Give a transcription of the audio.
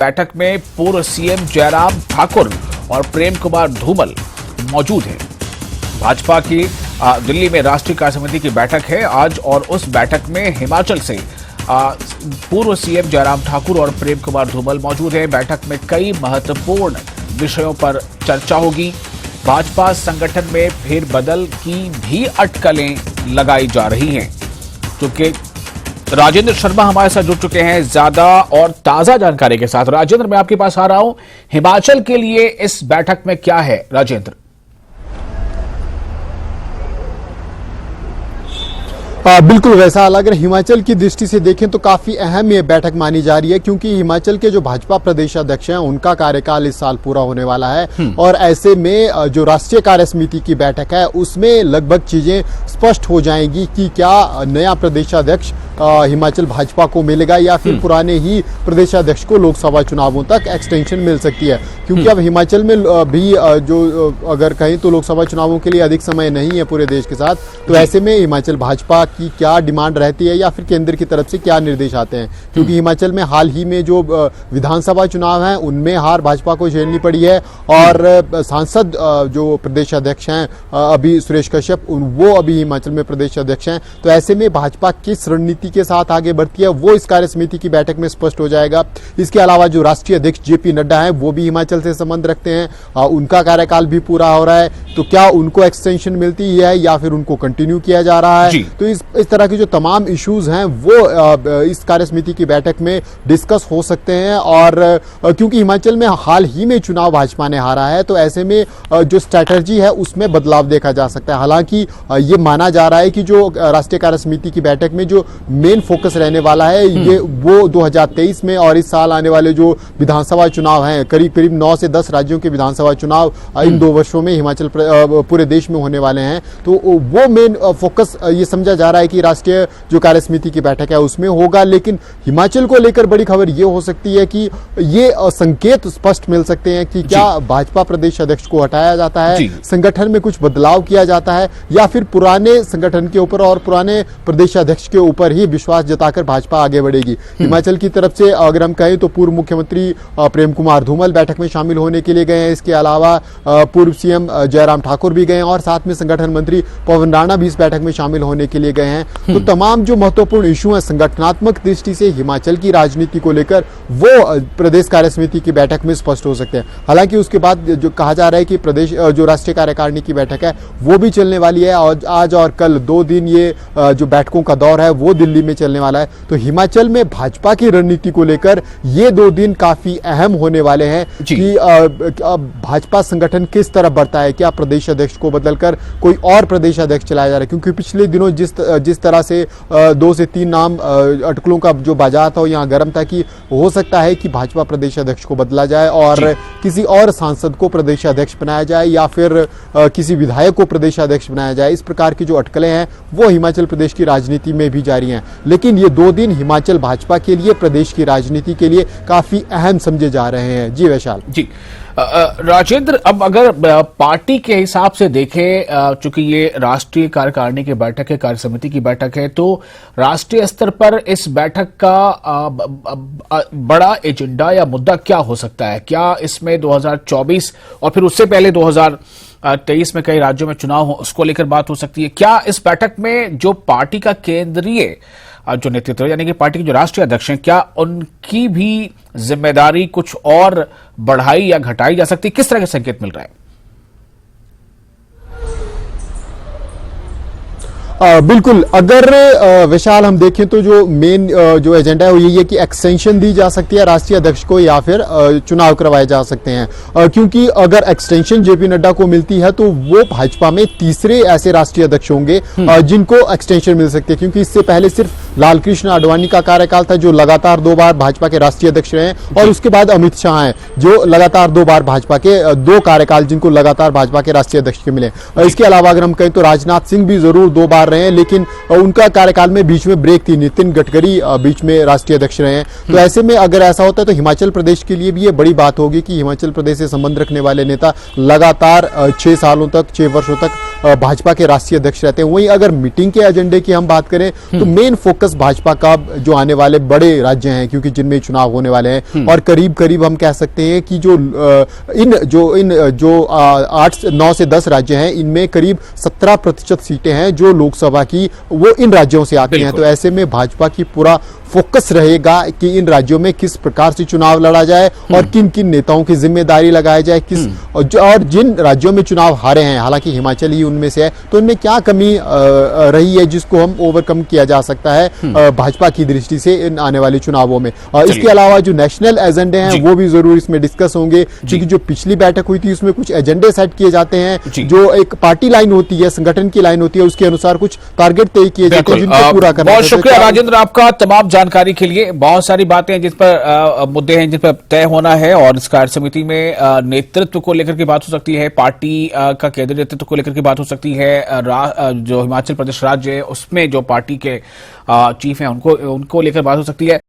बैठक में पूर्व सीएम जयराम ठाकुर और प्रेम कुमार धूमल मौजूद हैं। भाजपा की दिल्ली में राष्ट्रीय कार्य समिति की बैठक है आज और उस बैठक में हिमाचल से पूर्व सीएम जयराम ठाकुर और प्रेम कुमार धूमल मौजूद हैं। बैठक में कई महत्वपूर्ण विषयों पर चर्चा होगी। भाजपा संगठन में फेरबदल की भी अटकलें लगाई जा रही हैं। क्योंकि राजेंद्र शर्मा हमारे साथ जुड़ चुके हैं ज्यादा और ताजा जानकारी के साथ। राजेंद्र, मैं आपके पास आ रहा हूं। हिमाचल के लिए इस बैठक में क्या है राजेंद्र? बिल्कुल वैसा। अगर हिमाचल की दृष्टि से देखें तो काफी अहम ये बैठक मानी जा रही है, क्योंकि हिमाचल के जो भाजपा प्रदेश अध्यक्ष हैं उनका कार्यकाल इस साल पूरा होने वाला है और ऐसे में जो राष्ट्रीय कार्य समिति की बैठक है उसमें लगभग चीजें स्पष्ट हो जाएंगी कि क्या नया प्रदेशाध्यक्ष हिमाचल भाजपा को मिलेगा या फिर पुराने ही प्रदेशाध्यक्ष को लोकसभा चुनावों तक एक्सटेंशन मिल सकती है। क्योंकि अब हिमाचल में भी जो अगर कहें तो लोकसभा चुनावों के लिए अधिक समय नहीं है पूरे देश के साथ, तो ऐसे में हिमाचल भाजपा की क्या डिमांड रहती है या फिर केंद्र की तरफ से क्या निर्देश आते हैं। क्योंकि हिमाचल में हाल ही में जो विधानसभा चुनाव हैं उनमें हार भाजपा को झेलनी पड़ी है और सांसद जो प्रदेशाध्यक्ष हैं अभी सुरेश कश्यप, वो अभी हिमाचल में प्रदेश अध्यक्ष हैं। तो ऐसे में भाजपा किस रणनीति के साथ आगे बढ़ती है वो इस कार्य समिति की बैठक में स्पष्ट हो जाएगा। इसके अलावा जो राष्ट्रीय अध्यक्ष जेपी नड्डा हैं वो भी हिमाचल से संबंध रखते हैं, उनका कार्यकाल भी पूरा हो रहा है, तो क्या उनको एक्सटेंशन मिलती है या फिर उनको कंटिन्यू किया जा रहा है। तो इस तरह के जो तमाम इश्यूज हैं वो इस कार्य समिति की बैठक में डिस्कस हो सकते हैं। और क्योंकि हिमाचल में हाल ही में चुनाव भाजपा ने हारा है, तो ऐसे में जो स्ट्रैटेजी है उसमें बदलाव देखा जा सकता है। हालांकि ये माना जा रहा है कि जो राष्ट्रीय कार्य समिति की बैठक में जो मेन फोकस रहने वाला है ये वो 2023 में और इस साल आने वाले जो विधानसभा चुनाव हैं, करीब करीब 9 से 10 राज्यों के विधानसभा चुनाव इन 2 वर्षों में हिमाचल पूरे देश में होने वाले हैं। तो वो मेन फोकस ये समझा जा रहा है कि राष्ट्रीय जो कार्य समिति की बैठक है उसमें होगा। लेकिन हिमाचल को लेकर बड़ी खबर ये हो सकती है कि ये संकेत स्पष्ट मिल सकते हैं कि क्या भाजपा प्रदेश अध्यक्ष को हटाया जाता है, संगठन में कुछ बदलाव किया जाता है या फिर पुराने संगठन के ऊपर और पुराने प्रदेश अध्यक्ष के ऊपर ही विश्वास जताकर भाजपा आगे बढ़ेगी। हिमाचल की तरफ से अगर हम कहें तो पूर्व मुख्यमंत्री प्रेम कुमार धूमल बैठक में शामिल होने के लिए गए हैं। इसके अलावा पूर्व सीएम जयराम ठाकुर भी गए हैं और साथ में संगठन मंत्री पवन राणा भी इस बैठक में शामिल होने के लिए गए हैं। तो तमाम जो महत्वपूर्ण इशू हैं संगठनात्मक दृष्टि से हिमाचल की राजनीति को लेकर वो प्रदेश कार्य समिति की बैठक में स्पष्ट हो सकते हैं। हालांकि उसके बाद जो कहा जा रहा है कि प्रदेश जो राष्ट्रीय कार्यकारिणी की बैठक है वो भी चलने वाली है और आज और कल 2 दिन ये जो बैठकों का दौर है वो दिल्ली में चलने वाला है। तो हिमाचल में भाजपा की रणनीति को लेकर ये 2 दिन काफी अहम होने वाले हैं कि भाजपा संगठन किस तरफ बढ़ता है। क्या प्रदेश अध्यक्ष को बदलकर कोई और प्रदेश अध्यक्ष चलाया जा रहा है, क्योंकि पिछले दिनों जिस तरह से 2 से 3 नाम अटकलों का जो बाजार था यहाँ गर्म था कि हो सकता है कि भाजपा प्रदेश अध्यक्ष को बदला जाए और किसी और सांसद को प्रदेश अध्यक्ष बनाया जाए या फिर किसी विधायक को प्रदेश अध्यक्ष बनाया जाए। इस प्रकार की जो अटकलें हैं वो हिमाचल प्रदेश की राजनीति में भी जारी हैं। लेकिन ये 2 दिन हिमाचल भाजपा के लिए, प्रदेश की राजनीति के लिए काफी अहम समझे जा रहे हैं। जी वैशाल। जी राजेंद्र, अब अगर पार्टी के हिसाब से देखें, चूंकि ये राष्ट्रीय कार्यकारिणी की बैठक है, कार्य समिति की बैठक है, तो राष्ट्रीय स्तर पर इस बैठक का बड़ा एजेंडा या मुद्दा क्या हो सकता है? क्या इसमें 2024 और फिर उससे पहले 2023 में कई राज्यों में चुनाव हो, उसको लेकर बात हो सकती है? क्या इस बैठक में जो पार्टी का केंद्रीय जो नेतृत्व यानी कि पार्टी के जो राष्ट्रीय अध्यक्ष हैं, क्या उनकी भी जिम्मेदारी कुछ और बढ़ाई या घटाई जा सकती है? किस तरह के संकेत मिल रहा है? बिल्कुल। अगर विशाल हम देखें तो जो मेन जो एजेंडा है वो यही है कि एक्सटेंशन दी जा सकती है राष्ट्रीय अध्यक्ष को या फिर चुनाव करवाए जा सकते हैं। क्योंकि अगर एक्सटेंशन जेपी नड्डा को मिलती है तो वो भाजपा में तीसरे ऐसे राष्ट्रीय अध्यक्ष होंगे जिनको एक्सटेंशन मिल सकती है। क्योंकि इससे पहले सिर्फ लालकृष्ण आडवाणी का कार्यकाल था जो लगातार 2 बार भाजपा के राष्ट्रीय अध्यक्ष रहे और उसके बाद अमित शाह हैं जो लगातार 2 बार भाजपा के 2 कार्यकाल जिनको लगातार भाजपा के राष्ट्रीय अध्यक्ष के मिले। इसके अलावा अगर हम कहें तो राजनाथ सिंह भी जरूर 2 बार रहे हैं, लेकिन उनका कार्यकाल में बीच में ब्रेक थी। नितिन गडकरी बीच में राष्ट्रीय अध्यक्ष रहे हैं। तो ऐसे में अगर ऐसा होता है तो हिमाचल प्रदेश के लिए भी ये बड़ी बात होगी कि हिमाचल प्रदेश से संबंध रखने वाले नेता लगातार 6 सालों तक, 6 वर्षों तक भाजपा के राष्ट्रीय अध्यक्ष रहते हैं। वहीं अगर मीटिंग के एजेंडे की हम बात करें तो मेन फोकस फोकस भाजपा का जो आने वाले बड़े राज्य हैं, क्योंकि जिनमें चुनाव होने वाले हैं, और करीब करीब हम कह सकते हैं कि जो 8 9 से 10 राज्य हैं, इनमें करीब 17% सीटें हैं जो लोकसभा की वो इन राज्यों से आती हैं। तो ऐसे में भाजपा की पूरा फोकस रहेगा कि इन राज्यों में किस प्रकार से चुनाव लड़ा जाए और किन किन नेताओं की जिम्मेदारी लगाई जाए, और जिन राज्यों में चुनाव हारे हैं, हालांकि हिमाचल ही उनमें से है, तो उनमें क्या कमी रही है जिसको हम ओवरकम किया जा सकता है भाजपा की दृष्टि से इन आने वाले चुनावों में। इसके अलावा जो नेशनल एजेंडे हैं वो भी जरूर इसमें डिस्कस होंगे, क्योंकि जो पिछली बैठक हुई थी उसमें कुछ एजेंडे सेट किए जाते हैं, जो एक पार्टी लाइन होती है, संगठन की लाइन होती है, उसके अनुसार कुछ टारगेट तय किए जाते हैं जिनको पूरा करना। बहुत शुक्रिया राजेंद्र आपका तमाम जानकारी के लिए। बहुत सारी बातें हैं जिस पर मुद्दे हैं जिन पर तय होना है, और इस कार्य समिति में नेतृत्व को लेकर की बात हो सकती है, पार्टी का केंद्रीय नेतृत्व को लेकर की बात हो सकती है, जो हिमाचल प्रदेश राज्य है उसमें जो पार्टी के चीफ हैं उनको लेकर बात हो सकती है।